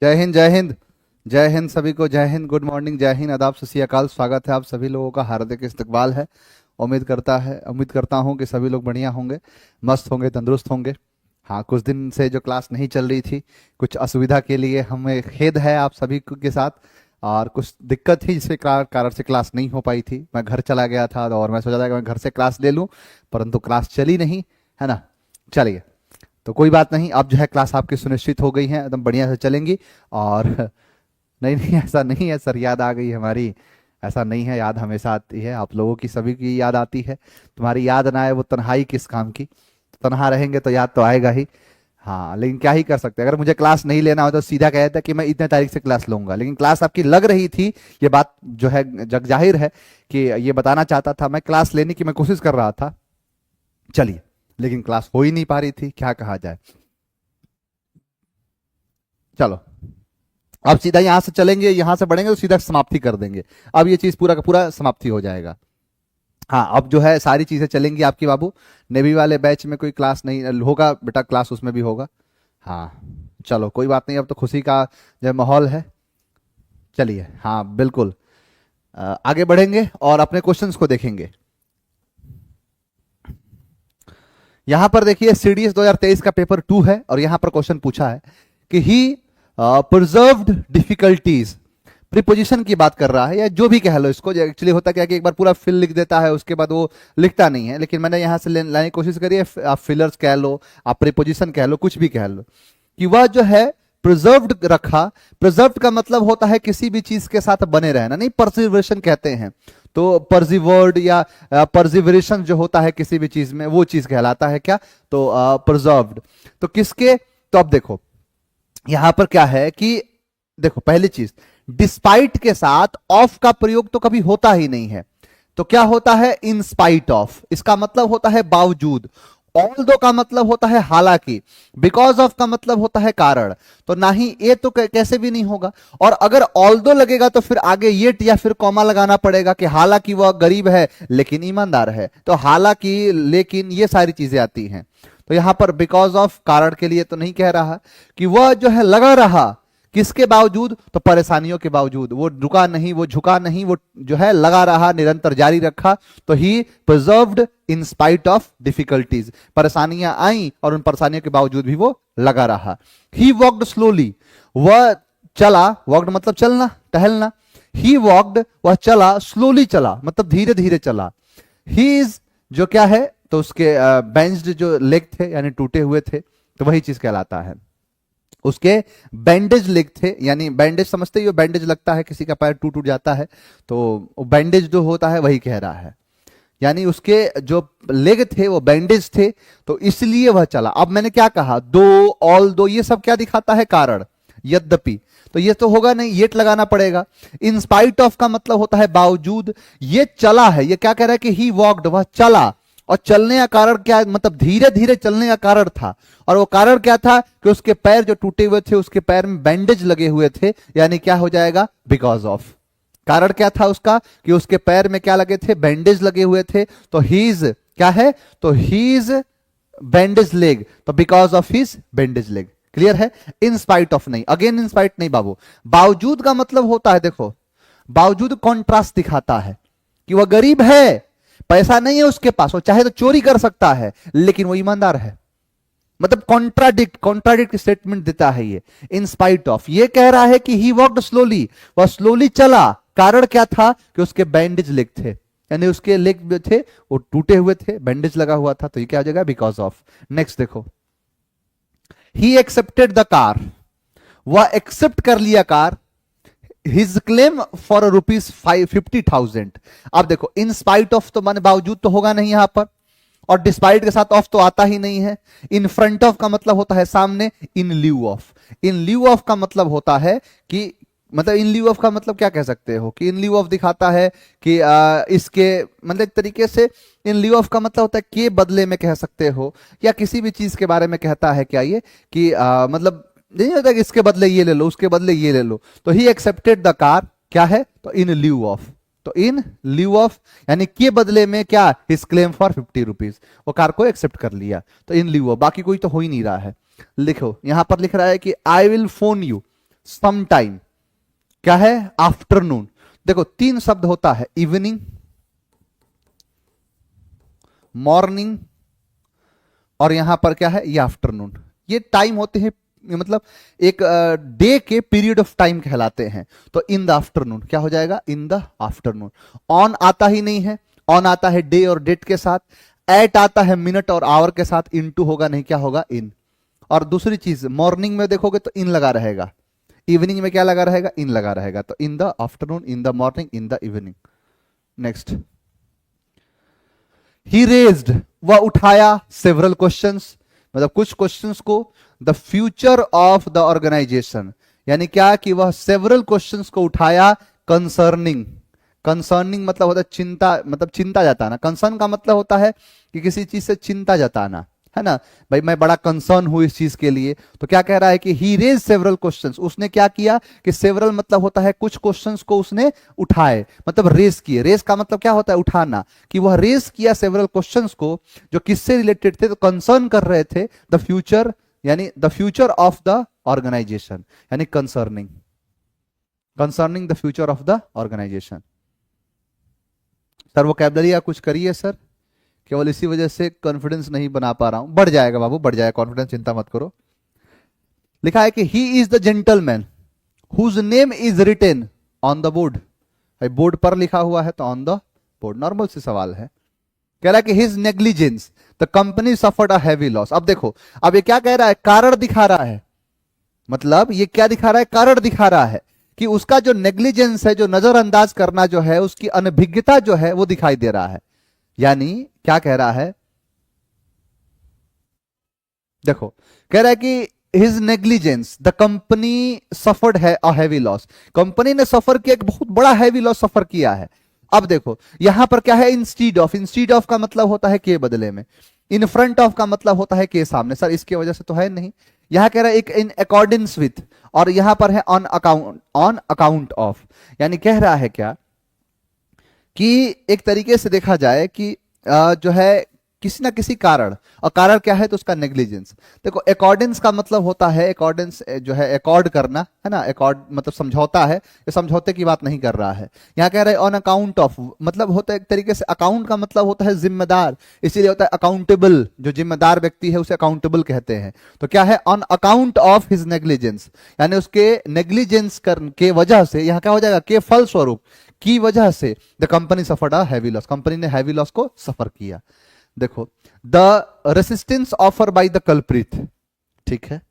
जय हिंद जय हिंद। जय हिंद सभी को, जय हिंद, गुड मॉर्निंग, जय हिंद, आदाब, सत श्री अकाल। स्वागत है आप सभी लोगों का, हार्दिक इस्तकबाल है। उम्मीद करता हूँ कि सभी लोग बढ़िया होंगे, मस्त होंगे, तंदुरुस्त होंगे। हाँ, कुछ दिन से जो क्लास नहीं चल रही थी, कुछ असुविधा के लिए हमें खेद है आप सभी के साथ। और कुछ दिक्कत थी जिसके कारण से क्लास नहीं हो पाई थी। मैं घर चला गया था और मैं सोचा था कि मैं घर से क्लास ले लूँ, परंतु क्लास चली नहीं, है ना। चलिए, तो कोई बात नहीं, अब जो है क्लास आपकी सुनिश्चित हो गई है, एकदम बढ़िया से चलेंगी। और नहीं नहीं, ऐसा नहीं है सर, याद आ गई हमारी। ऐसा नहीं है, याद हमेशा आती है, आप लोगों की सभी की याद आती है। तुम्हारी याद ना आए वो तन्हाई किस काम की। तन्हा रहेंगे तो याद तो आएगा ही। हाँ, लेकिन क्या ही कर सकते हैं, अगर मुझे क्लास नहीं लेना हो तो सीधा कह देता कि मैं इतने तारीख से क्लास लूंगा, लेकिन क्लास आपकी लग रही थी। ये बात जो है जग जाहिर है कि ये बताना चाहता था मैं, क्लास लेने की मैं कोशिश कर रहा था। चलिए, लेकिन क्लास हो ही नहीं पा रही थी, क्या कहा जाए। चलो, अब सीधा यहां से चलेंगे, यहां से बढ़ेंगे तो सीधा समाप्ति कर देंगे। अब ये चीज पूरा का पूरा समाप्ति हो जाएगा। हाँ, अब जो है सारी चीजें चलेंगी आपकी बाबू। नेवी वाले बैच में कोई क्लास नहीं होगा बेटा, क्लास उसमें भी होगा। हाँ, चलो कोई बात नहीं, अब तो खुशी का जो माहौल है। चलिए, हाँ बिल्कुल। आगे बढ़ेंगे और अपने क्वेश्चंस को देखेंगे। यहां पर देखिए, सीडीएस 2023 का पेपर 2 है और यहां पर क्वेश्चन पूछा है कि ही प्रिजर्व्ड डिफिकल्टीज। प्रीपोजिशन की बात कर रहा है, या जो भी कह लो इसको। एक्चुअली होता क्या है कि एक बार पूरा फिल लिख देता है, उसके बाद वो लिखता नहीं है, लेकिन मैंने यहां से लाने की कोशिश करी है। आप फिलर्स कह लो, आप प्रीपोजिशन कह लो, कुछ भी कह लो, कि वह जो है प्रिजर्व्ड रखा। प्रिजर्व्ड का मतलब होता है किसी भी चीज के साथ बने रहना, नहीं परसिवरेशन कहते हैं। तो परसिवर्ड या परसिवरेशन जो होता है किसी भी चीज में, वो चीज कहलाता है क्या, तो प्रिजर्व्ड। तो किसके, तो अब देखो यहां पर क्या है कि देखो, पहली चीज, डिस्पाइट के साथ ऑफ का प्रयोग तो कभी होता ही नहीं है। तो क्या होता है, इन स्पाइट ऑफ, इसका मतलब होता है बावजूद। ऑल्दो का मतलब होता है हालांकि। बिकॉज ऑफ का मतलब होता है कारण। तो ना ही ये तो कैसे भी नहीं होगा। और अगर ऑल्दो लगेगा तो फिर आगे येट या फिर कॉमा लगाना पड़ेगा कि हालांकि वह गरीब है लेकिन ईमानदार है। तो हालांकि, लेकिन, ये सारी चीजें आती हैं। तो यहां पर बिकॉज ऑफ कारण के लिए तो नहीं कह रहा कि वह जो है लगा रहा, किसके बावजूद, तो परेशानियों के बावजूद। वो रुका नहीं, वो झुका नहीं, वो जो है लगा रहा, निरंतर जारी रखा। तो he preserved in spite of difficulties. परेशानियां आई और उन परेशानियों के बावजूद भी वो लगा रहा। ही वॉकड स्लोली, वह चला, वॉकड मतलब चलना, टहलना। ही वॉकड, वह चला, स्लोली चला मतलब धीरे धीरे चला। ही इज, जो क्या है, तो उसके बेंच्ड जो लेग थे यानी टूटे हुए थे, तो वही चीज कहलाता है। उसके बैंडेज लेग थे, यानी बैंडेज समझते ही हो, बैंडेज लगता है किसी का पैर टूट टूट जाता है, तो बैंडेज जो होता है वही कह रहा है। यानी उसके जो लेग थे वो बैंडेज थे, तो इसलिए वह चला। अब मैंने क्या कहा, दो, ऑल दो, ये सब क्या दिखाता है, कारण। यद्यपि, तो ये तो होगा नहीं, येट लगाना पड़ेगा। इन स्पाइट ऑफ का मतलब होता है बावजूद। ये चला है, ये क्या कह रहा है कि ही वॉकड, वह चला। और चलने का कारण क्या, मतलब धीरे धीरे चलने का कारण था। और वो कारण क्या था कि उसके पैर जो टूटे हुए थे, उसके पैर में बैंडेज लगे हुए थे, यानी क्या हो जाएगा, बिकॉज ऑफ। कारण क्या था उसका, कि उसके पैर में क्या लगे थे, बैंडेज लगे हुए थे। तो हीज क्या है, तो हीज बैंडेज लेग, तो because of his bandage leg. Clear है। इन स्पाइट ऑफ नहीं, अगेन इन स्पाइट नहीं बाबू। बावजूद का मतलब होता है, देखो, बावजूद कॉन्ट्रास्ट दिखाता है कि वह गरीब है, पैसा नहीं है उसके पास, वो चाहे तो चोरी कर सकता है, लेकिन वो ईमानदार है। मतलब कॉन्ट्राडिक्ट स्टेटमेंट देता है ये। इन स्पाइट ऑफ, ये कह रहा है कि ही वॉकड स्लोली, वह स्लोली चला। कारण क्या था, कि उसके बैंडेज लेग थे, यानी उसके लेग जो थे वो टूटे हुए थे, बैंडेज लगा हुआ था, तो ये क्या हो जाएगा, बिकॉज ऑफ। नेक्स्ट देखो, ही एक्सेप्टेड द कार, वह एक्सेप्ट कर लिया कार। His claim for ₹50,000। अब देखो, इन स्पाइट ऑफ तो माने बावजूद तो होगा नहीं यहां पर, और डिस्पाइट के साथ ऑफ तो आता ही नहीं है। इन फ्रंट ऑफ का मतलब होता है सामने। इन lieu of, in lieu of का मतलब होता है कि, मतलब इन ल्यू ऑफ का मतलब क्या कह सकते हो, कि इन ल्यू ऑफ दिखाता है कि इसके, मतलब एक तरीके से इन ल्यू ऑफ का मतलब होता है के बदले में कह सकते हो, या किसी भी चीज के बारे में कहता है क्या ये, कि मतलब नहीं होता कि इसके बदले ये ले लो, उसके बदले ये ले लो। तो ही एक्सेप्टेड द कार, क्या है, तो इन ल्यू ऑफ। तो इन ल्यू ऑफ, यानी के बदले में क्या, हिज क्लेम फॉर ₹50, वो कार को एक्सेप्ट कर लिया। तो इन ल्यू ऑफ, बाकी कोई तो हो ही नहीं रहा है। लिखो, यहां पर लिख रहा है कि I will phone you some time, क्या है, आफ्टरनून। देखो तीन शब्द होता है, इवनिंग, मॉर्निंग, और यहां पर क्या है, ये आफ्टरनून। ये टाइम होते हैं, मतलब एक डे के पीरियड ऑफ टाइम कहलाते हैं। तो इन द आफ्टरनून क्या हो जाएगा, इन द आफ्टरनून। ऑन आता ही नहीं है, ऑन आता है डे और डेट के साथ, एट आता है मिनट और आवर के साथ, इनटू होगा नहीं, क्या होगा, इन। और दूसरी चीज, मॉर्निंग में देखोगे तो इन लगा रहेगा, इवनिंग में क्या लगा रहेगा, इन लगा रहेगा। तो in the afternoon, in the morning, in the evening. Next, he raised, वह उठाया, सेवरल क्वेश्चंस, मतलब कुछ क्वेश्चंस को, the future of the organisation, यानी क्या कि वह सेवरल क्वेश्चंस को उठाया कंसर्निंग। कंसर्निंग मतलब होता है चिंता, मतलब चिंता जताना। कंसर्न का मतलब होता है कि किसी चीज से चिंता जताना, है ना, भाई मैं बड़ा कंसर्न हूं इस चीज के लिए। तो क्या कह रहा है कि ही रेज सेवरल क्वेश्चंस, उसने क्या किया कि सेवरल मतलब होता है कुछ क्वेश्चंस को उसने उठाए, मतलब रेज किए। रेज का मतलब क्या होता है, उठाना, कि वह रेज किया सेवरल क्वेश्चंस को जो किससे रिलेटेड थे, तो कंसर्न कर रहे थे द फ्यूचर, यानी the future of the organisation, यानी concerning, concerning the future of the organisation. Sir vocabulary या कुछ करिए सर, केवल इसी वजह से कॉन्फिडेंस नहीं बना पा रहा हूं। बढ़ जाएगा बाबू, बढ़ जाएगा कॉन्फिडेंस, चिंता मत करो। लिखा है कि he is the gentleman whose name is written on the board. भाई बोर्ड पर लिखा हुआ है तो ऑन द बोर्ड, नॉर्मल से सवाल है। कह रहा है कि his negligence the company suffered a heavy loss. अब देखो, अब ये क्या कह रहा है, कारण दिखा रहा है, मतलब ये क्या दिखा रहा है, कारण दिखा रहा है कि उसका जो नेग्लिजेंस है, जो नजरअंदाज करना जो है, उसकी अनभिज्ञता जो है वो दिखाई दे रहा है। यानी क्या कह रहा है, देखो कह रहा है कि his negligence the company suffered है अ हैवी लॉस, कंपनी ने सफर किया, एक बहुत बड़ा हैवी लॉस सफर किया है। अब देखो यहां पर क्या है, इंस्टीड ऑफ, इंस्टीड ऑफ का मतलब होता है के बदले में, इन फ्रंट ऑफ का मतलब होता है के सामने। सर इसकी वजह से तो है नहीं, यहां कह रहा है एक इन अकॉर्डेंस विथ, और यहां पर है ऑन अकाउंट ऑफ, यानी कह रहा है क्या कि एक तरीके से देखा जाए कि जो है किसी ना किसी कारण, और कारण क्या है तो उसका नेग्लिजेंस। देखो अकॉर्डेंस का मतलब होता है, अकॉर्डेंस जो है अकॉर्ड करना, है ना, अकॉर्ड मतलब समझौता है, ये समझौते की बात नहीं कर रहा है। यहाँ कह रहे हैं ऑन अकाउंट ऑफ, मतलब होता है एक तरीके से, अकाउंट का मतलब होता है जिम्मेदार, इसीलिए होता है अकाउंटेबल, जो जिम्मेदार व्यक्ति है उसे अकाउंटेबल कहते हैं। तो क्या है, on account of his negligence, यानी उसके नेग्लिजेंस के वजह से, यहाँ क्या हो जाएगा, के फलस्वरूप, की वजह से the company suffered a heavy loss, company ने हैवी लॉस को सफर किया। देखो the resistance offer by the culprit, ठीक है,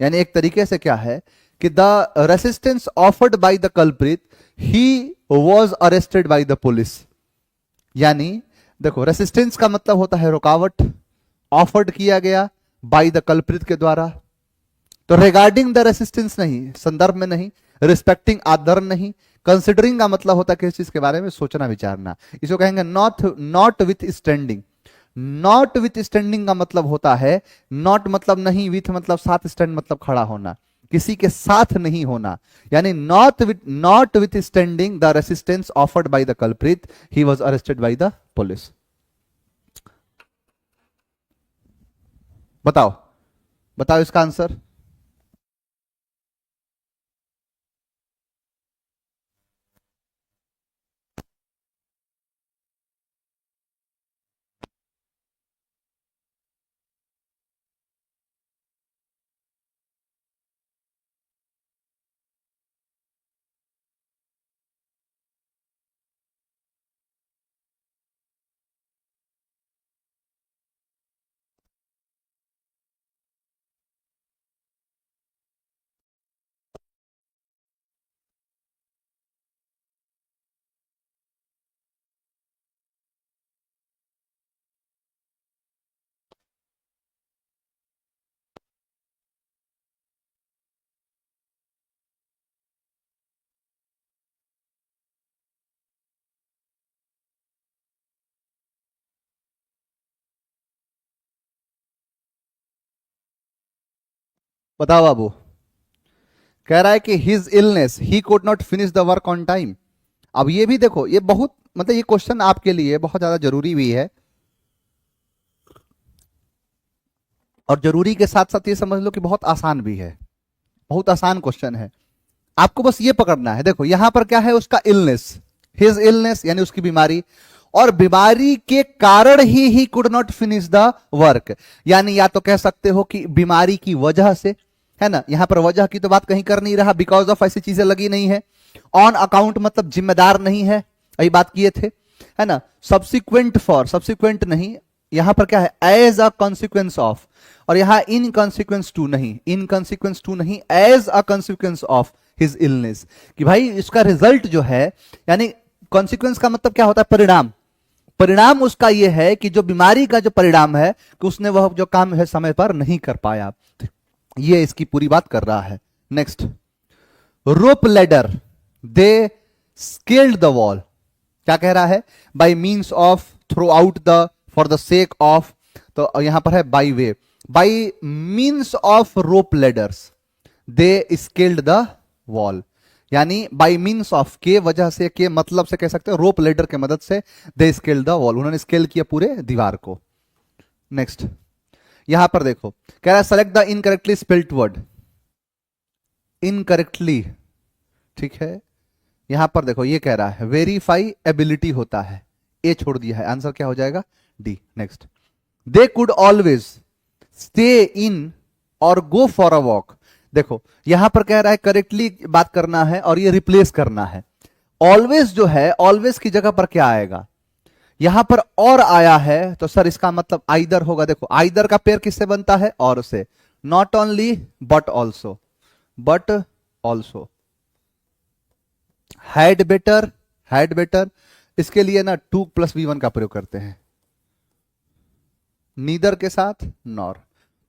यानी एक तरीके से क्या है कि the resistance offered by the culprit he was arrested by the police. यानी देखो रेसिस्टेंस का मतलब होता है रुकावट, ऑफर्ड किया गया बाय द कल्प्रिट के द्वारा, तो रिगार्डिंग द रेसिस्टेंस नहीं, संदर्भ में नहीं, रिस्पेक्टिंग आदर नहीं, कंसिडरिंग का मतलब होता है किसी चीज के बारे में सोचना विचारना, इसको कहेंगे not, not with standing. Not with standing का मतलब होता है, नॉट मतलब नहीं, विथ मतलब साथ, स्टैंड मतलब खड़ा होना, किसी के साथ नहीं होना, यानी not with standing the resistance offered by the culprit he was arrested by the police. बताओ, बताओ इसका आंसर। बताओ बाबू। कह रहा है कि his illness he could not finish the work on time. अब ये भी देखो, ये बहुत, मतलब ये क्वेश्चन आपके लिए बहुत ज्यादा जरूरी भी है, और जरूरी के साथ साथ ये समझ लो कि बहुत आसान भी है। बहुत आसान क्वेश्चन है, आपको बस ये पकड़ना है। देखो यहां पर क्या है, उसका इलनेस, हिज इलनेस यानी उसकी बीमारी, और बीमारी के कारण he could not finish the work, यानी या तो कह सकते हो कि बीमारी की वजह से, है ना, यहां पर वजह की तो बात कहीं कर नहीं रहा, बिकॉज ऑफ ऐसी चीजें लगी नहीं है। ऑन अकाउंट मतलब जिम्मेदार नहीं है, यही बात किए थे, है ना। सब्सिक्वेंट फॉर, सब्सिक्वेंट नहीं, यहां पर क्या है, एज अ कॉन्सिक्वेंस ऑफ, और यहां इन कॉन्सिक्वेंस टू नहीं, इन कॉन्सिक्वेंस टू नहीं, as a consequence of his illness, कि भाई इसका रिजल्ट जो है, यानी कॉन्सिक्वेंस का मतलब क्या होता है, परिणाम, परिणाम उसका यह है कि जो बीमारी का जो परिणाम है कि उसने वह जो काम है समय पर नहीं कर पाया, ये इसकी पूरी बात कर रहा है। Next, rope ladder, they scaled the wall, क्या कह रहा है, by means of, through out the, for the sake of, तो यहां पर है by way, by means of rope ladders they scaled the wall, यानी बाय मींस ऑफ, के वजह से, के मतलब से कह सकते हो, रोप लेडर के मदद से दे स्केल्ड द वॉल, उन्होंने स्केल किया पूरे दीवार को। नेक्स्ट, यहां पर देखो कह रहा है select the incorrectly spelled word, incorrectly, ठीक है, यहां पर देखो ये कह रहा है वेरीफाई एबिलिटी होता है, ए छोड़ दिया है, आंसर क्या हो जाएगा, D. Next, they could always stay in और गो फॉर अ वॉक, देखो यहां पर कह रहा है करेक्टली बात करना है और ये रिप्लेस करना है। ऑलवेज जो है, ऑलवेज की जगह पर क्या आएगा, यहां पर और आया है, तो सर इसका मतलब आइदर होगा। देखो आइदर का पेयर किससे बनता है, और से, not only but also, but also, had better, had better, इसके लिए ना 2+V1 का प्रयोग करते हैं, नीदर के साथ नॉर,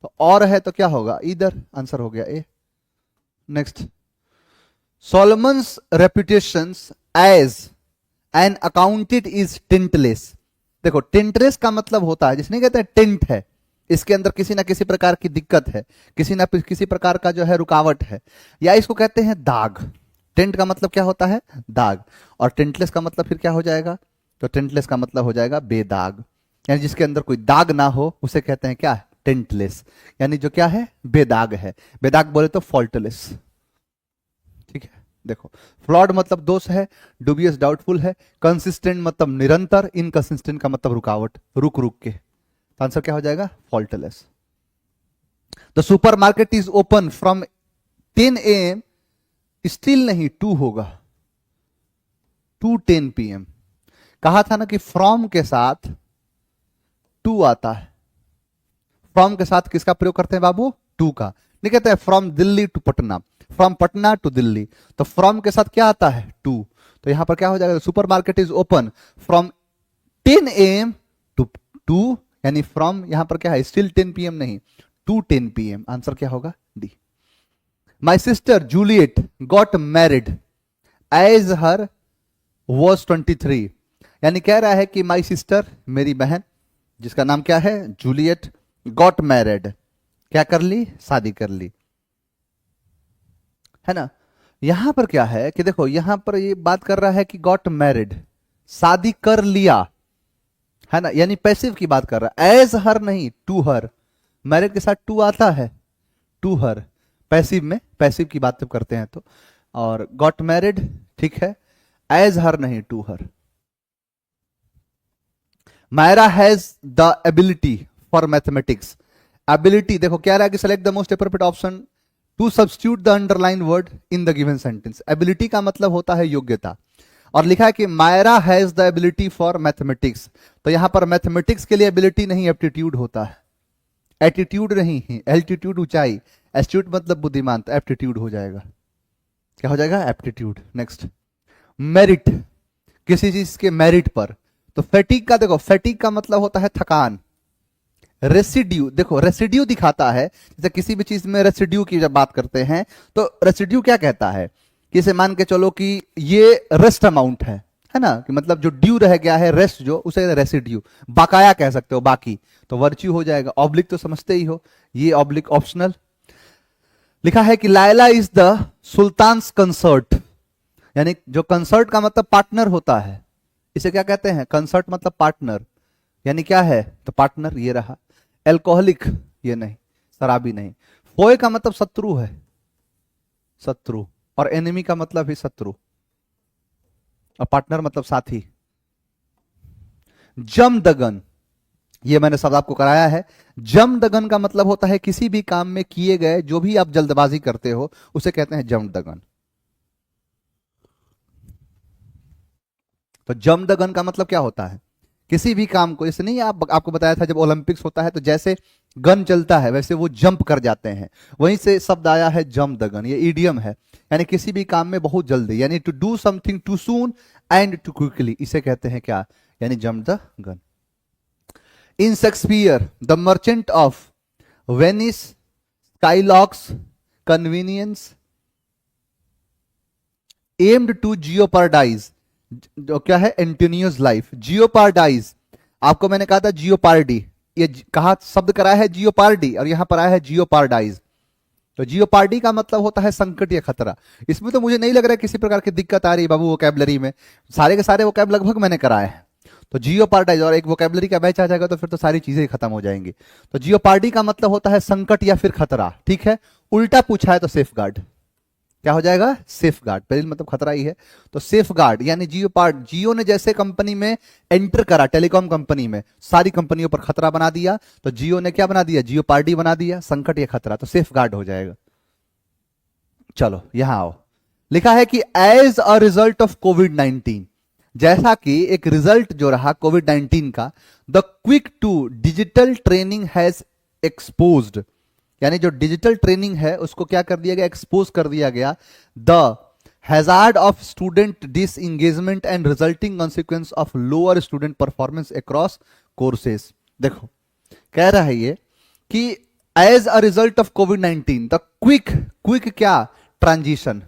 तो और है तो क्या होगा, इधर, आंसर हो गया A. Next, Solomon's reputations as an accountant is taintless, देखो टिंटलेस का मतलब होता है, जिसने कहते हैं टिंट है, इसके अंदर किसी ना किसी प्रकार की दिक्कत है, किसी ना किसी प्रकार का जो है रुकावट है, या इसको कहते हैं दाग। टेंट का मतलब क्या होता है, दाग, और टेंटलेस का मतलब फिर क्या हो जाएगा, तो टेंटलेस का मतलब हो जाएगा बेदाग, यानी जिसके अंदर कोई दाग ना हो उसे कहते हैं क्या, टेंटलेस, यानी जो क्या है, बेदाग है, बेदाग बोले तो फॉल्टलेस, ठीक है। देखो फ्लॉड मतलब दोष है, डुबियस डाउटफुल है, कंसिस्टेंट मतलब निरंतर, इनकंसिस्टेंट का मतलब रुकावट, रुक रुक के, तो आंसर क्या हो जाएगा, faultless. The super market is open from 10 AM, still नहीं, 2 होगा, 2:10 PM, कहा था ना कि फ्रॉम के साथ 2 आता है, फ्रॉम के साथ किसका प्रयोग करते हैं बाबू, 2 का, नहीं कहते हैं from Delhi to Patna, from Patna to Delhi, तो फ्रॉम के साथ क्या आता है, 2, तो यहां पर क्या हो जाएगा, supermarket is open from 10 AM to 2, यानी फ्रॉम यहां पर क्या है, स्टिल 10 PM नहीं, 2:10 PM, आंसर क्या होगा, D. My sister Juliet got married as her was 23, यानी कह रहा है कि माई सिस्टर, मेरी बहन जिसका नाम क्या है, जूलियट, गॉट मैरिड, क्या कर ली, शादी कर ली, है ना। यहां पर क्या है कि देखो यहां पर ये बात कर रहा है कि गॉट मैरिड, शादी कर लिया, है ना, यानी पैसिव की बात कर रहा है, एज हर नहीं, टू हर, मैरिड के साथ 2 आता है, टू हर, पैसिव में, पैसिव की बात जब करते हैं तो, और गॉट मैरिड, ठीक है, एज हर नहीं, to her. Myra has the ability for mathematics, ability देखो क्या रहा है कि select the most appropriate option to substitute the underline word in the given sentence, ability का मतलब होता है योग्यता, और लिखा है कि Myra has the ability for mathematics, तो यहां पर मैथमेटिक्स के लिए एबिलिटी नहीं, एप्टीट्यूड होता है, एटीट्यूड नहीं है, एल्टीट्यूड ऊंचाई, एस्ट्यूट मतलब बुद्धिमान, तो एप्टीट्यूड हो जाएगा, क्या हो जाएगा, एप्टीट्यूड। नेक्स्ट, मेरिट, किसी चीज के मेरिट पर, तो फैटिक का देखो, फैटिक का मतलब होता है थकान, रेसिड्यू, देखो रेसिड्यू दिखाता है, जैसे किसी भी चीज में रेसिड्यू की जब बात करते हैं तो रेसिड्यू क्या कहता है, कि इसे मान के चलो कि ये रेस्ट अमाउंट है ना, कि मतलब जो ड्यू रह गया है, रेस्ट जो, उसे रेसिड्यू, बकाया कह सकते हो, बाकी, तो वर्च्यू हो जाएगा। ऑब्लिक तो समझते ही हो, ये ऑब्लिक ऑप्शनल। लिखा है कि लायला इज द सुल्तान्स कंसर्ट, यानी जो कंसर्ट का मतलब पार्टनर होता है, इसे क्या कहते हैं, कंसर्ट मतलब पार्टनर, यानी क्या है, तो पार्टनर, ये रहा। एल्कोहलिक, ये नहीं, शराबी नहीं। फोए का मतलब शत्रु है, शत्रु, और एनिमी का मतलब ही शत्रु, और पार्टनर मतलब साथी। जम दगन, ये मैंने शब्द आपको कराया है। जम दगन का मतलब होता है किसी भी काम में किए गए जो भी आप जल्दबाजी करते हो उसे कहते हैं जम दगन। तो जम दगन का मतलब क्या होता है, किसी भी काम को, जैसे नहीं आपको बताया था जब ओलंपिक्स होता है तो जैसे गन चलता है वैसे वो जंप कर जाते हैं, वहीं से शब्द आया है जम दगन। ये ईडियम है, यानी किसी भी काम में बहुत जल्दी, यानी to do something too soon and too quickly, इसे कहते हैं क्या, यानी jump the gun. In Shakespeare the merchant of Venice Shylock's convenience aimed to jeopardise, जो क्या है, एंटोनियोज लाइफ। जियोपार्डाइज, आपको मैंने कहा था जियोपार्डी, ये कहा शब्द कराया है जियोपार्डी और यहां पर आया है जियोपार्डाइज। तो जियोपार्डी का मतलब होता है संकट या खतरा। इसमें तो मुझे नहीं लग रहा है किसी प्रकार की दिक्कत आ रही बाबू वोकैबुलरी में, सारे के सारे वोकैब लगभग मैंने कराए हैं। तो जियोपार्डाइज और एक वोकैबुलरी का बैच आ जाएगा तो फिर तो सारी चीजें ही खत्म हो जाएंगी। तो जियोपार्डी का मतलब होता है संकट या फिर खतरा, ठीक है। उल्टा पूछा है तो सेफ गार्ड, क्या हो जाएगा, सेफ गार्ड, पहले मतलब खतरा ही है तो सेफ गार्ड, यानी जियो ने जैसे कंपनी में एंटर करा, टेलीकॉम कंपनी में, सारी कंपनियों पर खतरा बना दिया, तो जियो ने क्या बना दिया, जियो पार्टी बना दिया, संकट या खतरा, तो सेफ गार्ड हो जाएगा। चलो यहां आओ, लिखा है कि एज अ रिजल्ट ऑफ कोविड-19, जैसा कि एक रिजल्ट जो रहा कोविड-19 का, the quick to digital training has exposed, यानी जो डिजिटल ट्रेनिंग है उसको क्या कर दिया गया, एक्सपोज कर दिया गया, the hazard of student disengagement and resulting consequence of lower student performance across courses. देखो कह रहा है ये कि एज अ रिजल्ट ऑफ कोविड-19 द क्विक क्या, ट्रांजिशन,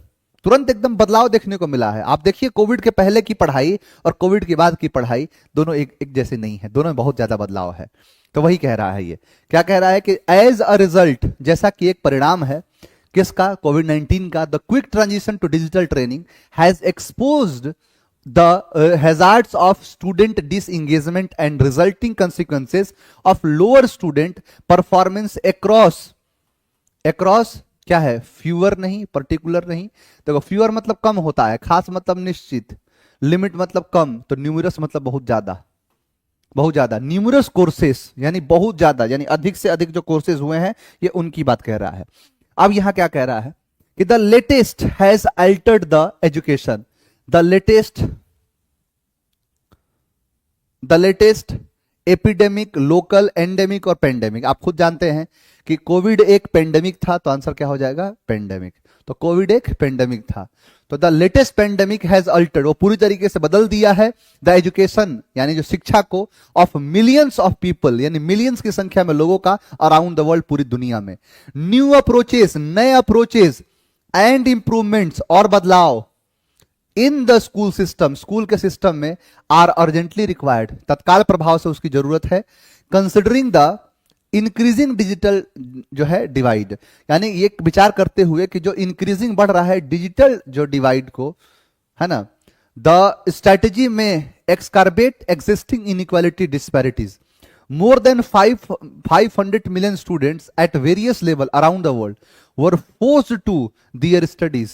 तुरंत एकदम बदलाव देखने को मिला है। आप देखिए कोविड के पहले की पढ़ाई और कोविड के बाद की पढ़ाई दोनों एक जैसे नहीं है, दोनों में बहुत ज्यादा बदलाव है। तो वही कह रहा है, ये क्या कह रहा है कि एज अ रिजल्ट, जैसा कि एक परिणाम है किसका, कोविड-19 का, the quick transition to digital training has exposed the hazards of student disengagement and resulting consequences of lower student performance across क्या है, फ्यूअर नहीं, पर्टिकुलर नहीं। देखो फ्यूअर मतलब कम होता है, खास मतलब निश्चित, लिमिट मतलब कम, तो न्यूमरस मतलब बहुत ज्यादा, बहुत ज्यादा, न्यूमरस कोर्सेस यानी बहुत ज्यादा, यानी अधिक से अधिक जो कोर्सेज हुए हैं ये उनकी बात कह रहा है। अब यहां क्या कह रहा है कि the latest has Altered the education, the latest epidemic, local, endemic और पेंडेमिक। आप खुद जानते हैं कि कोविड एक पेंडेमिक था, तो आंसर क्या हो जाएगा, पेंडेमिक। तो कोविड एक पेंडेमिक था, तो the latest pandemic has Altered, वो पूरी तरीके से बदल दिया है द एजुकेशन, यानी जो शिक्षा को, ऑफ मिलियंस ऑफ पीपल, यानी मिलियंस की संख्या में लोगों का, अराउंड द वर्ल्ड, पूरी दुनिया में। न्यू अप्रोचेस, नए अप्रोचेस एंड इंप्रूवमेंट्स, और बदलाव, in the school system, school के सिस्टम में, आर अर्जेंटली रिक्वायर्ड, तत्काल प्रभाव से उसकी जरूरत है। कंसिडरिंग द इंक्रीजिंग डिजिटल जो है डिवाइड, यानी ये विचार करते हुए कि जो इंक्रीजिंग बढ़ रहा है डिजिटल जो डिवाइड को, है ना, द स्ट्रेटेजी में exacerbate existing inequality disparities, more than 500 million students at various level around the world were forced to their studies,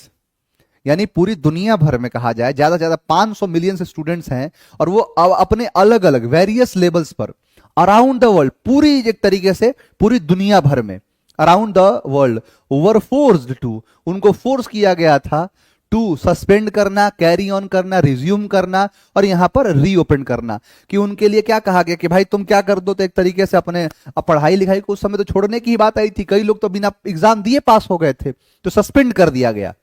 यानी पूरी दुनिया भर में कहा जाए ज्यादा से ज्यादा 500 मिलियन स्टूडेंट्स हैं और वो अपने अलग अलग वेरियस लेवल्स पर अराउंड द वर्ल्ड, पूरी एक तरीके से पूरी दुनिया भर में, around the world were forced to, उनको फोर्स किया गया था, टू सस्पेंड करना, कैरी ऑन करना, रिज्यूम करना और यहां पर रीओपन करना। कि उनके लिए क्या कहा गया कि भाई तुम क्या कर दो, तो एक तरीके से अपने पढ़ाई लिखाई को उस समय तो छोड़ने की ही बात आई थी, कई लोग तो बिना एग्जाम दिए पास हो गए थे, तो सस्पेंड कर दिया गया।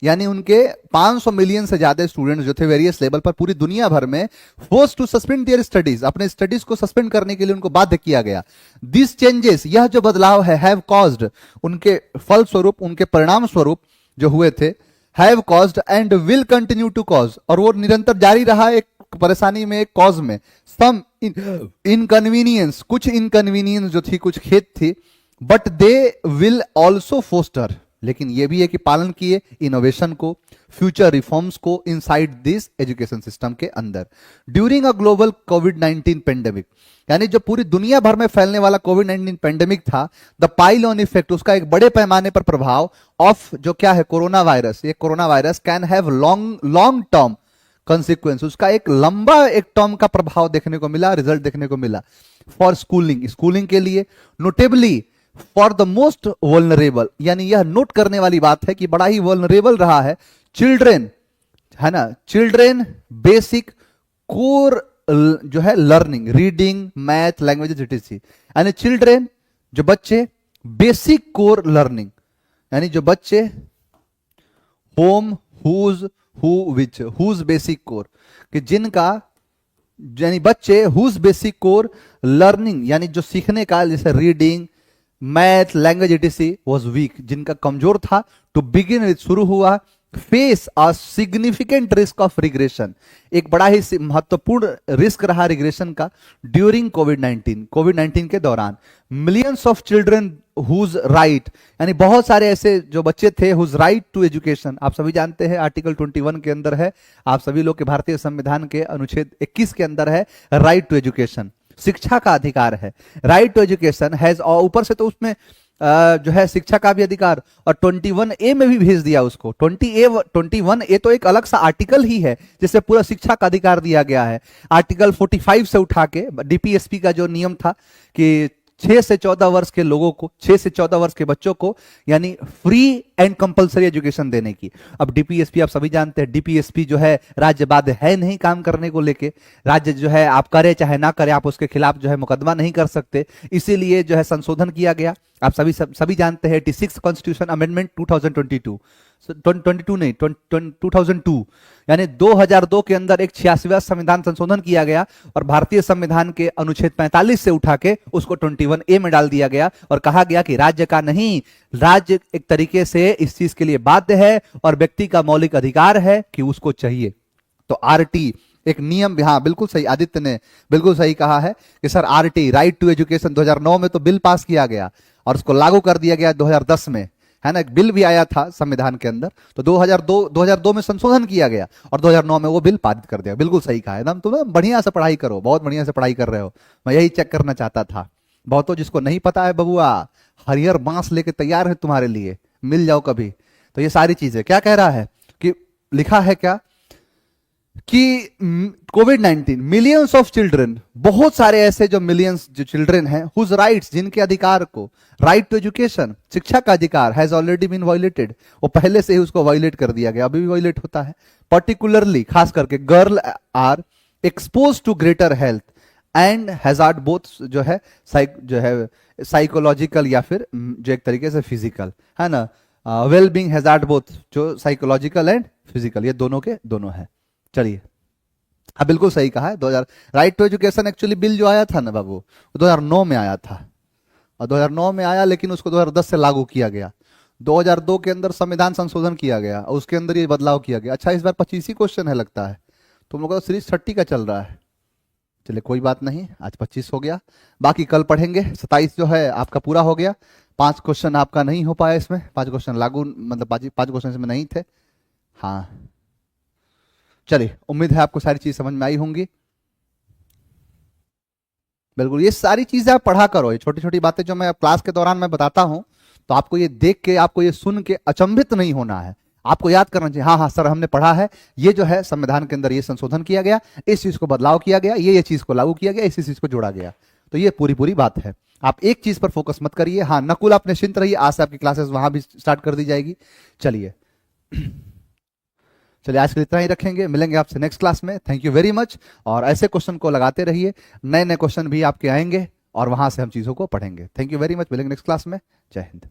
यानी उनके 500 मिलियन से ज्यादा स्टूडेंट्स जो थे वेरियस लेवल पर पूरी दुनिया भर में, force to suspend their studies, अपने स्टडीज को सस्पेंड करने के लिए उनको बाध्य किया गया। दिस चेंजेस, यह जो बदलाव है, हैव कॉज्ड, उनके फल स्वरूप, उनके परिणाम स्वरूप जो हुए थे, have caused and will continue to cause, और वो निरंतर जारी रहा एक परेशानी में, एक कॉज में, सम इनकन्वीनियंस, कुछ इनकन्वीनियंस जो थी, कुछ खेद थी, but they will also foster, लेकिन यह भी है कि पालन किए इनोवेशन को, फ्यूचर रिफॉर्म्स को इनसाइड दिस एजुकेशन सिस्टम के अंदर। ड्यूरिंग अ ग्लोबल कोविड-19 पेंडेमिक, यानी जो पूरी दुनिया भर में फैलने वाला कोविड-19 पेंडेमिक था, द पाइल ऑन इफेक्ट, उसका एक बड़े पैमाने पर प्रभाव ऑफ जो क्या है कोरोना वायरस, ये corona virus can have long term consequence, उसका एक लंबा एक टर्म का प्रभाव देखने को मिला, रिजल्ट देखने को मिला फॉर स्कूलिंग के लिए, notably for the most vulnerable, यानी यह नोट करने वाली बात है कि बड़ा ही वल्नरेबल रहा है चिल्ड्रेन, है ना, चिल्ड्रेन बेसिक कोर जो है learning, reading, math, languages ETC, यानी चिल्ड्रेन जो बच्चे बेसिक कोर लर्निंग, यानी जो बच्चे home, whose, who, which, whose basic core, कि जिनका यानी बच्चे हुज बेसिक कोर लर्निंग, यानी जो सीखने का जैसे reading, math, language ETC was weak, जिनका कमजोर था, टू बिगिन विद शुरू हुआ, face a significant risk of regression, एक बड़ा ही महत्वपूर्ण रिस्क रहा रिग्रेशन का ड्यूरिंग कोविड-19 के दौरान। Millions of children whose right, यानी बहुत सारे ऐसे जो बच्चे थे हुज राइट टू एजुकेशन, आप सभी जानते हैं आर्टिकल 21 के अंदर है, आप सभी लोग के भारतीय संविधान के अनुच्छेद 21 के अंदर है राइट टू एजुकेशन, शिक्षा का अधिकार है, राइट टू एजुकेशन हैज, और ऊपर से तो उसमें जो है शिक्षा का भी अधिकार, और 21A में भी भेज दिया उसको, 21A तो एक अलग सा आर्टिकल ही है जिससे पूरा शिक्षा का अधिकार दिया गया है। आर्टिकल 45 से उठा के डीपीएसपी का जो नियम था कि 6 से 14 वर्ष के लोगों को, 6 से 14 वर्ष के बच्चों को यानी फ्री एंड कंपलसरी एजुकेशन देने की। अब डीपीएसपी आप सभी जानते हैं, डीपीएसपी जो है राज्य बाध्य है नहीं काम करने को लेके, राज्य जो है आप करे चाहे ना करे आप उसके खिलाफ जो है मुकदमा नहीं कर सकते, इसीलिए जो है संशोधन किया गया। आप सभी जानते हैं 86 कॉन्स्टिट्यूशन अमेंडमेंट 2022 नहीं 2002, यानी 2002 के अंदर एक 86वां संविधान संशोधन किया गया और भारतीय संविधान के अनुच्छेद 45 से उठा के उसको 21A में डाल दिया गया और कहा गया कि राज्य का नहीं, राज्य एक तरीके से इस चीज के लिए बाध्य है और व्यक्ति का मौलिक अधिकार है कि उसको चाहिए। तो आरटी एक नियम, हाँ बिल्कुल सही, आदित्य ने बिल्कुल सही कहा है कि sir RT right to education 2009 में तो बिल पास किया गया और उसको लागू कर दिया गया 2010 में, है ना, एक बिल भी आया था संविधान के अंदर, तो 2002 में संशोधन किया गया और 2009 में वो बिल पारित कर दिया। बिल्कुल सही कहा एकदम, तुम बढ़िया से पढ़ाई करो, बहुत बढ़िया से पढ़ाई कर रहे हो, मैं यही चेक करना चाहता था। बहुतों जिसको नहीं पता है बबुआ, हरियर बांस लेके तैयार है तुम्हारे लिए, मिल जाओ कभी। तो ये सारी चीजें क्या कह रहा है कि लिखा है क्या कि कोविड-19 मिलियंस ऑफ चिल्ड्रन, बहुत सारे ऐसे जो मिलियंस जो चिल्ड्रन हैं हुज राइट्स, जिनके अधिकार को, राइट टू एजुकेशन शिक्षा का अधिकार हैज ऑलरेडी बीन वायलेटेड, वो पहले से ही उसको वायलेट कर दिया गया, अभी भी वायलेट होता है। पर्टिकुलरली खास करके girl are expose to greater health and hazard, both जो है साइकोलॉजिकल या फिर जो एक तरीके से फिजिकल, है ना, वेल बींग हैजार्ड बोथ, जो साइकोलॉजिकल एंड फिजिकल, ये दोनों के दोनों है। चलिए, हाँ बिल्कुल सही कहा है। 2000 right to education actually bill जो आया था ना बाबू, 2009 में आया था और 2009 में आया, लेकिन उसको 2010 से लागू किया गया। 2002 के अंदर संविधान संशोधन किया गया और उसके अंदर ये बदलाव किया गया। अच्छा, इस बार 25 ही क्वेश्चन है लगता है, तुम लोग का सीरीज 30 का चल रहा है। चलिए कोई बात नहीं, आज 25 हो गया, बाकी कल पढ़ेंगे। 27 जो है आपका पूरा हो गया। 5 क्वेश्चन आपका नहीं हो पाया इसमें, 5 क्वेश्चन लागू, मतलब 5 क्वेश्चन इसमें नहीं थे। हाँ चलिए, उम्मीद है आपको सारी चीज समझ में आई होंगी। बिल्कुल, ये सारी चीजें आप पढ़ा करो, ये छोटी छोटी बातें जो मैं क्लास के दौरान मैं बताता हूं, तो आपको ये देख के, आपको ये सुन के अचंभित नहीं होना है, आपको याद करना चाहिए हाँ हाँ सर हमने पढ़ा है, ये जो है संविधान के अंदर ये संशोधन किया गया, इस चीज को बदलाव किया गया, ये चीज को लागू किया गया, इसी चीज को जोड़ा गया। तो ये पूरी बात है। आप एक चीज पर फोकस मत करिए। हाँ नकुल, आप निश्चिंत रहिए, आज से आपकी क्लासेस वहां भी स्टार्ट कर दी जाएगी। चलिए आज के लिए इतना ही रखेंगे, मिलेंगे आपसे नेक्स्ट क्लास में। Thank you very much. और ऐसे क्वेश्चन को लगाते रहिए, नए नए क्वेश्चन भी आपके आएंगे और वहां से हम चीजों को पढ़ेंगे। थैंक यू वेरी मच, मिलेंगे नेक्स्ट क्लास में। जय हिंद।